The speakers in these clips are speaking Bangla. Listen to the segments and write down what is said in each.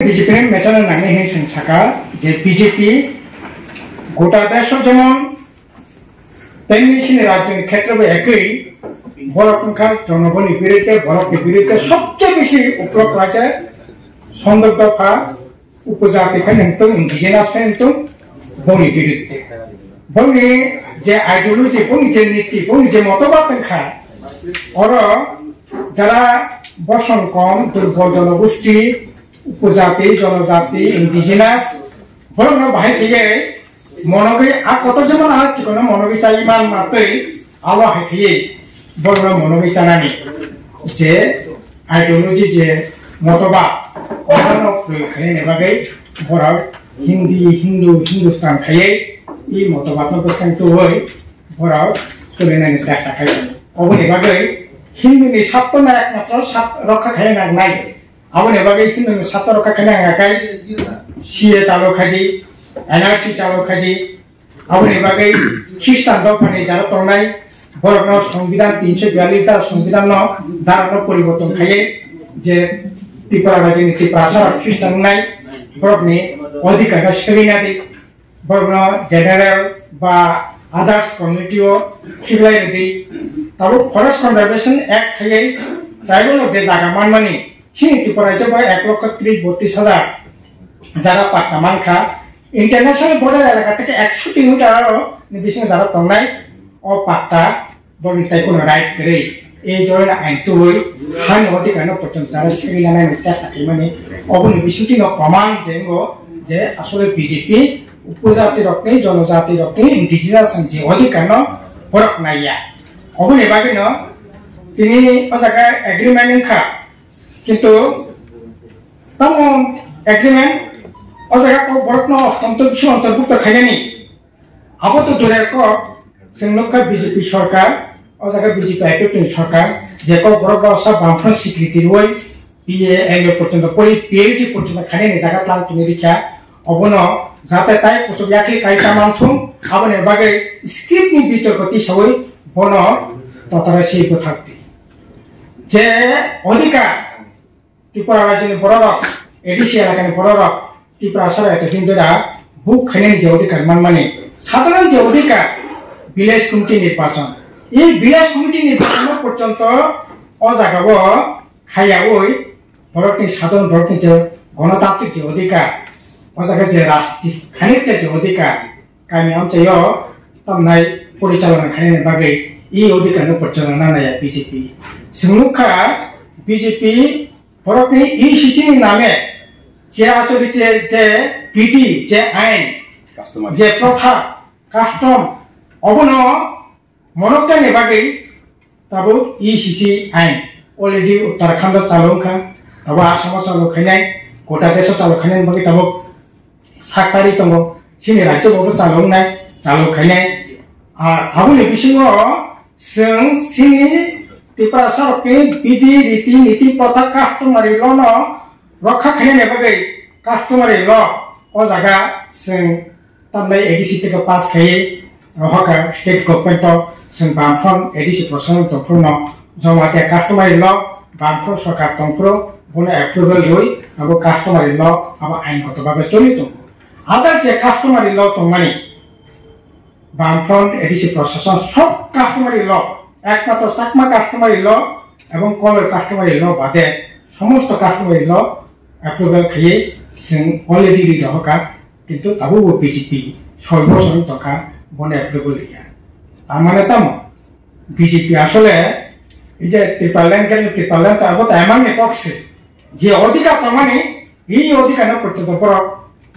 বিজেপি মেচানো নাঙে হিংসেন সাকা যে বিজেপি গোটা দেশ যেমন তেমনি রাজ্যের ক্ষেত্রে একই বড় সংখ্যা জনগণের বিরুদ্ধে ভারতের বিরুদ্ধে সবচেয়ে বেশি উপলব্ধ রয়েছে সন্দর্ভ দফা উপজাতি ফেনতো ইন্ডিজিনাস ফেনতো বনি বিরুদ্ধে বনি যে আইডিওলজি বনি যে নীতি বনি যে মতবাদ খা ওর যারা বসন কম দুর্বল জনগোষ্ঠী উপজাতি জনজাতি ইন্ডিজিনাস বরং বাহাই থেকে মনগে কত যেমন আছে কোনো মনগে চাই ইমান মাত্রই আলো হাইয়ে বড় মনগে চানানি যে আইডিওলজি যে মতবাদ অন্যান্য প্রয়োগ খাই নেবাগে বড় হিন্দি হিন্দুস্তান খাইয়ে এই মতবাদ বেসাংটো হই বড় চলে নানি চেষ্টা খাই অবনি বাগে হিন্দুনি সাপ্ত না একমাত্র রক্ষা খাই নাই আবনি বাগে হিন্দুনি সাপ্ত রক্ষা খাই নাগাকাই সিএ চালু খাই এনআরসি চালু খাই আবনি বাগে খ্রিস্টান দফানি যারা তংনাই বরং সংবিধান 342 টা সংবিধান ধারণ পরিবর্তন খাইয়ে যে ত্রিপুরা রাজ্যের ত্রিপুরা খ্রিস্টান নাই বরংনি অধিকার সেরিনা দি বরং জেনারেল বা আদার্স কমিউনিটিও ঠিকলাই দি তারপর ফরেস্ট কনজারভেশন অ্যাক্ট খাইয়ে ট্রাইবেল যে জায়গা মানমানি সেই ত্রিপুরা রাজ্য 1,30,32,000 যারা পাট্টা মানখা ইন্টারন্যাশনাল বর্ডার এলাকা থেকে 100 কিলোমিটার বেশি যারা তংনাই ও পাট্টা বর্ণিতাই কোনো রাইট করে এই ধরনের আইন তো হই হান অধিকার পর্যন্ত যারা সেরিলা নাই চেষ্টা খাই মানে অবনি বিশুটি প্রমাণ যে আসলে বিজেপি উপজাতি রকনি জনজাতি রকনি ইন্ডিজিনাস যে অধিকার বরক নাইয়া অবনি বাকি তিনি ও জায়গায় এগ্রিমেন্ট খা কিন্তু তেমন এগ্রিমেন্ট ও জায়গা বরক অন্তর্ভুক্ত খাইনি আবো তো দূরের जोंनोखा बीजेपी सरकार और जगह बीजेपी आईपीएफ सरकार जेको बरगा सब बामफ्रन स्वीकृति रोय बीए एमए पर्यंत परि पीएचडी पर्यंत खाने ने जगह प्लान किने रिखा अबनो जाते ताई कुछ याखि कायता मानथुम आबने बागे स्क्रिप्ट नि बितर्कति सबै बन ततरा सेई थाकति जे अधिकार त्रिपुरा राज्यनि बररक एडिसि एलाकानि बररक त्रिपुरा सरकार एतदिन धरा बुक खाने जे अधिकार मानमाने साधारण जे अधिकार ভিলেজ কমিটি নির্বাচন এই ভিলেজ কমিটি নির্বাচন পর্যন্ত অজাগাব খাইয়া ওই ভারতের সাধারণ ভারতের যে গণতান্ত্রিক যে অধিকার অজাগা যে রাজনীতি খানিকটা যে অধিকার কামি আমচাই তামনাই পরিচালনা খানির বাগে এই অধিকার পরিচালনা নাই বিজেপি সিংনুখা বিজেপি ভারতের ইসিসি নামে যে আচরিত যে বিধি যে আইন যে প্রথা কাস্টম অবনো মনকটা নেবাগে তাবো ইসিসি আইন অলরেডি उत्तराखंड চালুখা তাবো আসাম চালু খাইনাই গোটা দেশ চালু খাইনাই বাগে তাবো 7 তারিখ দङ सिनि राज्य बाबो चालु खाइनाय আর আবুনি বিসিङ जों सिनि त्रिपुरा सरकारनि बिधि रीति नीति प्रथा कास्टमारि ल रक्षा खाइनाय बागे कास्टमारि ल ओ जागा जों तामनाय एडिसि टेक पास खाइ रहका स्टेट गभर्नमेंट जों बामफ्रन एडिसि प्रशासन दफरन जमाते कास्टमारि ल बामफ्रन सरकार दंफ्रो बने एप्रुवल होई अब कास्टमारि ल अब आइनगत भाबे चलित आदार जे कास्टमारि ल तंमानि बामफ्रन एडिसि प्रशासन सब कास्टमारि ल एकमात्र चाकमा कास्टमारि ल एवं कलर कास्टमारि ल बादे समस्त कास्टमारि ल एप्रुवल खाइए जों अलरेडि रहका किन्तु ताबो बीजेपी 6 বছর টাকা বনে এপ্রুভাল ইয়া আমানে তাম বিজেপি আসলে এই যে ত্রিপাল্যান্ড তাবো এমন পক্ষে যে অধিকার তামানে এই অধিকার পর্যন্ত পর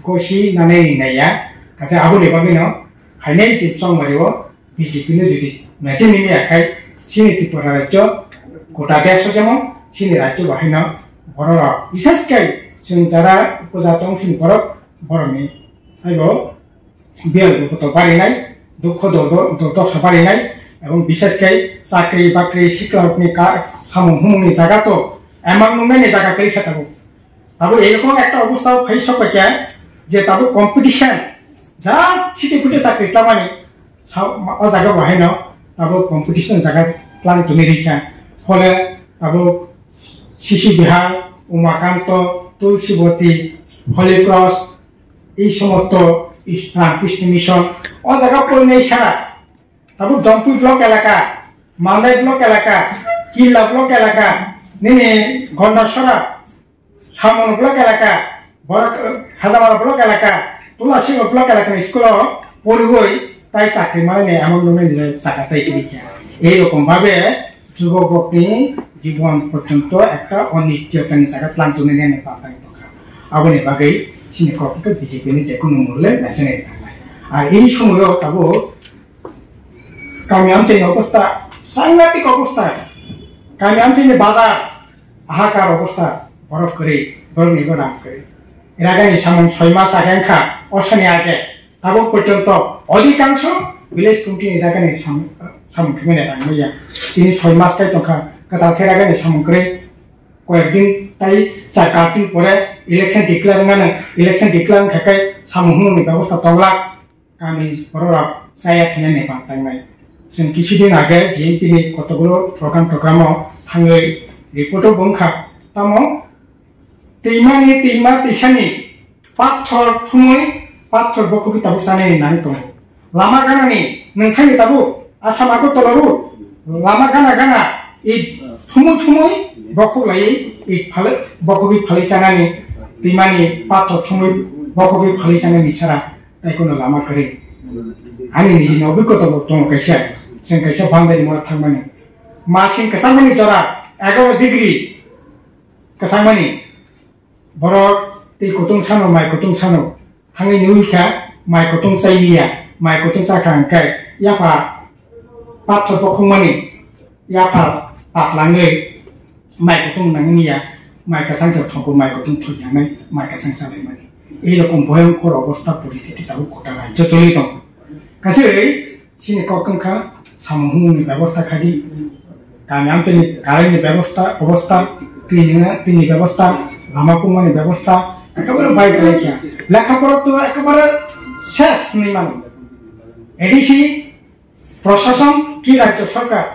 গোসি নানে নাইয়া কাছে আবুনি বাবিন হাইনাই যে চংমারিও বিজেপি নে যদি মেসে নিনি আখাই সিনি ত্রিপুরা রাজ্য গোটা দেশ যেমন সিনি রাজ্য বাহিনা বড় বিশেষ করে जों যারা উপজাত অংশী বড়নি আইবো বিয়ার গত বাড়িনাই দুঃখ দশ বাড়িনাই এবং বিশেষ করে চাকরি বাকরি শিক্ষানি সামুনি জায়গা তো এমন নুমেনি জায়গা করে খেতাবো তাবো এরকম একটা অবস্থা ফাইস সবাইকে যে তাবো কম্পিটিশন যা ছিটে ফুটে চাকরি তামানি জায়গা বাহাই না তাবো কম্পিটিশন জায়গা প্লান তুমি রেখা ফলে তাবো শিশু বিহার উমাকান্ত তুলসীবতী হলি ক্রস এই সমস্ত রামকৃষ্ণ মিশন ও জায়গা পরিণয় সারা তারপর জম্পুই ব্লক এলাকা মালদাই ব্লক এলাকা কিল্লা ব্লক এলাকা নিনে গন্ডাসরা সামন ব্লক এলাকা হাজামারা ব্লক এলাকা তুলাসিং ব্লক এলাকা স্কুল পড়বই তাই চাকরি মানে এমন চাকাতাই এইরকম ভাবে যুবকনি জীবন পর্যন্ত একটা অনিশ্চয়তানি জায়গা ক্লান্ত নিয়ে পাতানি দরকার আবনি বাকি সিনেককে বিজেপি যে কোনো মূল্যে বেছে নেই আর এই সময়ও তাবো গামি অঞ্চলের অবস্থা সাংঘাতিক অবস্থা গামি অঞ্চলের বাজার হাহাকার অবস্থা বরফ করে বরফ নিগরাম করে এর আগে সামন 6 মাস আকাঙ্ক্ষা অশানি আগে তাবো পর্যন্ত অধিকাংশ ভিলেজ কমিটি এলাকানি সামুখে রাখবইয়া তিনি 6 মাস কাই তখা কথা ফের আগে সামন করে কয়েকদিন তাই 4-5 দিন পরে ইলেকশন ডিক্লার খাকাই সামুহনি ব্যবস্থা তংলা গামি বড়রা চাইয়া থাইয়া নেপান তাংনাই जों কিছুদিন আগে জিএমপি नि কতগুলো প্রোগ্রামও थाङै रिपोर्टआव बुंखा तामो दैमा दैसानि पाथर थुमै पाथर बखुगि ताबु सानै नानै दङ लामा गानानि नोंथांनि ताबु आसाम आगरतलाबो लामा गाना इ थुमै बखुगलाय इ फाले बखुगि फाले जानानि दैमानि पाथर थुमै बखुगि फाले जानानि छारा ताइकोनो लामा करे आंनि निजिनि अभिज्ञता दङ कायसा जों कायसा बांदारि मरा थांमानि मासिं केसांमानि जरा 11 डिग्री केसांमानि बरफ दै गुदुं सानो माइ गुदुं सानो थाङै नुइखा माइ गुदुं जायनिया माइ गुदुं जाखांखाय याफा पाथर बखुंमानि याफा पातलाङै माइ गुदुं नाङिया माइ केसांजों थंखौ माइ गुदुं थुयानै माइ केसां जानायमानि एरकम भयंकर अवस्था परिस्थिति ताबो गोटा राज्य चलि दं गासै सिनि ककंखा सामहुनि व्यवस्था खालि गामि आमतनि कारेन्टनि व्यवस्था अवस्था दैनि व्यवस्था लामाकुमानि व्यवस्था एकेबारे बायगलायखिया लेखापড়া तो एकेबारे शेष निमान एडिसि प्रशासन की राज्य सरकार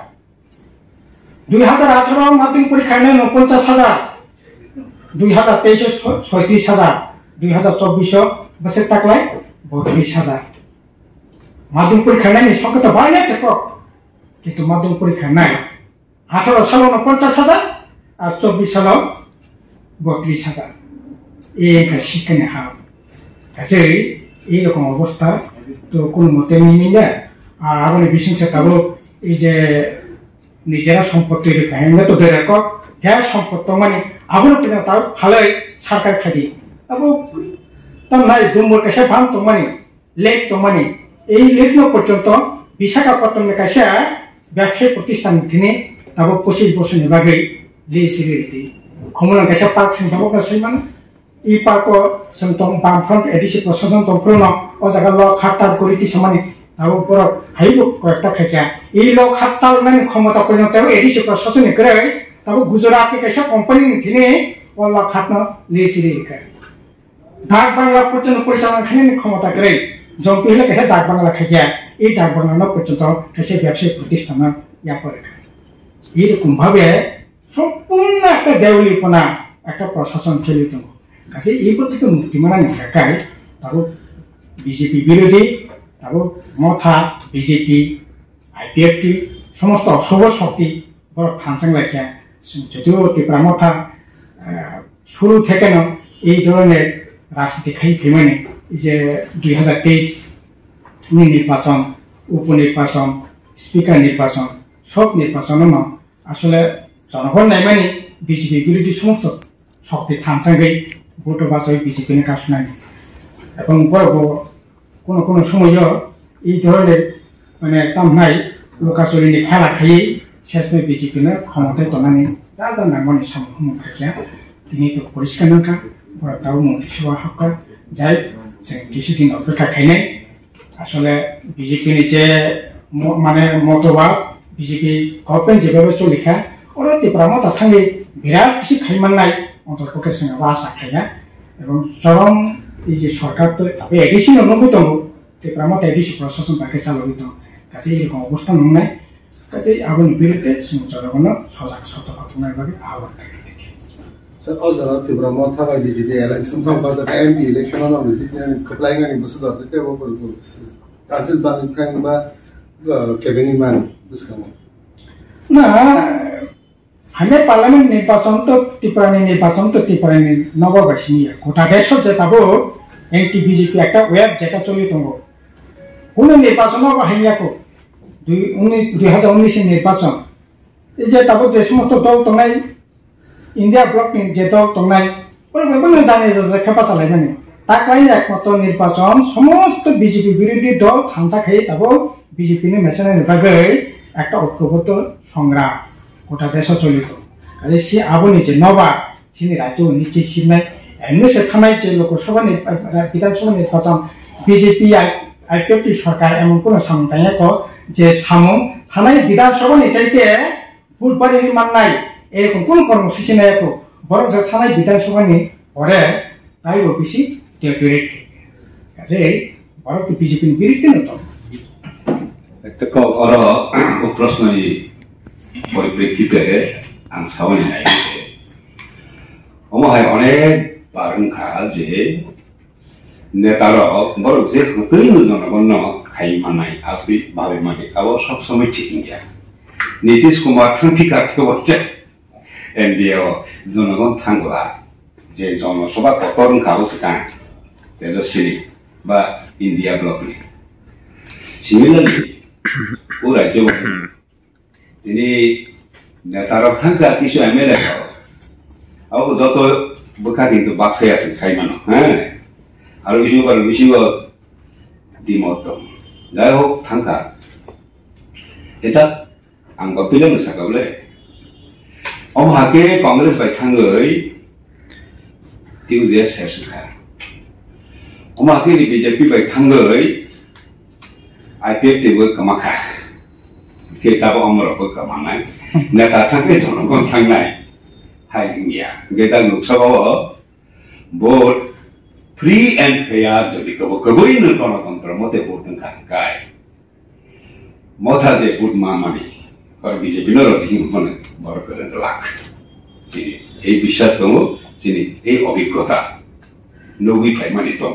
2018 माध्यमिक परीक्षा 49,000 2023 36,000 2024 बसे ताकलाय 32,000 माध्यमिक परीक्षा नायनि संख्या तो बायनाय चेक किन्तु माध्यमिक परीक्षा नाय 18 सालाव 50,000 और 24 सालाव 32,000 एक शिक्षण हाल गासै एरकम अवस्था तो कोनो मते मिले আর আগুনে বিশংসে তাবো এই যে নিজেরা সম্পত্তি রেখে তো দেখ যা সম্পত্তি মানে আগুনে পেলে তাও ভালোই সরকার খাদি তাবো তাম নাই দুমর কাছে ভান তো মানে লেক তো মানে এই লেক পর্যন্ত বিশাখাপত্তনমে কাছে ব্যবসায়ী প্রতিষ্ঠান তিনি তাবো 25 বছরের বাগে লিসিরিটি খমনা কাছে পার্ক সিং তাবো কাছে মানে এই পার্ক সন্তম বামফ্রন্ট এডিসি প্রশাসন তন্ত্রন ও জায়গা ল খাটার করিতি সমানে তাবো পর হাইবো কয়েকটা খাইয়া এই ল খাটাল মানে ক্ষমতা পরিণত এডিসি প্রশাসন করে তাবো গুজরাট কাছে কোম্পানি তিনি ও ল খাটনা লিসিরিটি ডাক বাংলা পর্যন্ত পরিচালনা খানি ক্ষমতা করে জম্পি হলে কাছে ডাক বাংলা খাইয়া এই ডাক বাংলা পর্যন্ত কাছে ব্যবসায়িক প্রতিষ্ঠান ইয়া করে এইরকম ভাবে সম্পূর্ণ একটা দেউলিপনা একটা প্রশাসন চলিত কাছে এইপর থেকে মুক্তি মানা নিকায় তারও বিজেপি বিরোধী তারও মথা বিজেপি আইপিএফটি সমস্ত অশুভ শক্তি বড় থানচাং রাখিয়া যদিও ত্রিপুরা মথা শুরু থেকে এই ধরনের রাজনীতি খাই ফেমানে যে 2023 নির্বাচন উপনির্বাচন স্পিকার নির্বাচন সব নির্বাচন আসলে জনগণ নাই মানে বিজেপি বিরোধী সমস্ত শক্তি থানচাঙ্গাই ভোট বাছাই বিজেপি নে কাজ নাই এবং কোনো সময় এই ধরনের মানে তামনাই লোকাচুরিনি খেলা খাই শেষমে বিজেপি ক্ষমতায় তনানি যা যা নামনি সামনে খাইয়া তিনি তো পরিষ্কার নাকা বড়টাও মন্ত্রিসভা হকার যাই কিছুদিন অপেক্ষা খাইনাই আসলে বিজেপি যে মানে মতবাদ বিজেপি গভর্নমেন্ট যেভাবে চলিখা ওরা ত্রিপুরা মত থাকি বিরাট কিছু খাইমান্নাই অন্তর্পক্ষে সঙ্গে আশা খাইয়া এবং চরম এই যে সরকার তো তবে এডিসি অনুভূত দङ ত্রিপুরা মত এডিসি প্রশাসন পাখে চালবি দङ কাজে এরকম অবস্থা নয় কাজে আগুন বিরুদ্ধে জনগণ সজাগ সতর্ক থাকার আহ্বান থাকে अजरा तिब्रा मथा बायदि जुदि इलेक्शन थांबा एमपी इलेक्शन आव बिदिनो खोप्लायनानै बोसोर टेबलफोरखौ चान्सेस बानायखांबा केबिनेट मान बुझखाङो ना हमें पार्लियामेंट निर्वाचन तो ত্রিপুরানি নববাসিনী গোটা দেশ যেতাবো এনটি বিজেপি একটা ওয়েব যেটা চলি দङ কোন নির্বাচন বাহিনীয়াকো 2019 নির্বাচন এই যে তাবো যে সমস্ত দল দंनाय ইন্ডিয়া ব্লক नि যে দল দंनाय ওরকম জানে যে খেপা চালাইমানে তাকলাই একমাত্র নির্বাচন সমস্ত বিজেপি বিরোধী দল থানজাখাই তাবো বিজেপি नि মেসেনানি বাগै একটা ঐক্যবদ্ধ সংগ্রাম গোটা দেশ চলিত কাজে সে আবনি যে নবা সিনি রাজ্য নিচে সিনাই এমনিসে থানায় যে লোকসভা বিধানসভা নির্বাচন বিজেপি আইপিএফটি সরকার এমন কোন সামন্তায়াক যে সামু থানায় বিধানসভা নিচাইতে বুধবারে মাননাই এরকম কোন কর্মসূচি নাই বরং যে থানায় বিধানসভা নি পরে তাই অফিসি টেরিটরি কাজে বরং তো বিজেপি বিরুদ্ধে নতো একটা কর প্রশ্নই পরিপ্রেক্ষিতে आं सावरायनो नागिरदों अमाहाय अनेक बारहुंखा जे नेतारक बरं जे हतैनो जनगण खायमानाय आबि भाबे माने आबो सब समय ठीक गैया नीतीश कुमार थांफिका थेवचे एनडीए जनगण थांगला जे जनसभा गतरंखाबो सिगां तेजस्वी बा इंडिया ब्लकनि सिमिलारलि ও রাজ্য তিনি নেতারক থাকা কিছু এমএলএ আও যত বোকা কিন্তু বাক্সে আছে সাইমানো হ্যাঁ আর বেশি দিমত যাই হোক থাকা এটা আং গপিলেন সাকাবলে অমহাকে কংগ্রেস বাই থাঙ্গই তিউজে শেষখা অমহাকে বিজেপি বাই থাঙ্গই आईपीएफ तेबो कमाखा केताबो अमरको कमानाय नेता थांगे जनगण थांनाय हाय इंडिया गेदा लोकसभाव भोट फ्री एंड फेयर जदि कबई न गणतंत्र मते भोट नखाय मथा जे भोट मामानि और बीजेपी न रही मन बर करे लाख जिनि এই বিশ্বাস দङ जिनि এই অভিজ্ঞতা নবি ফাইমানি দङ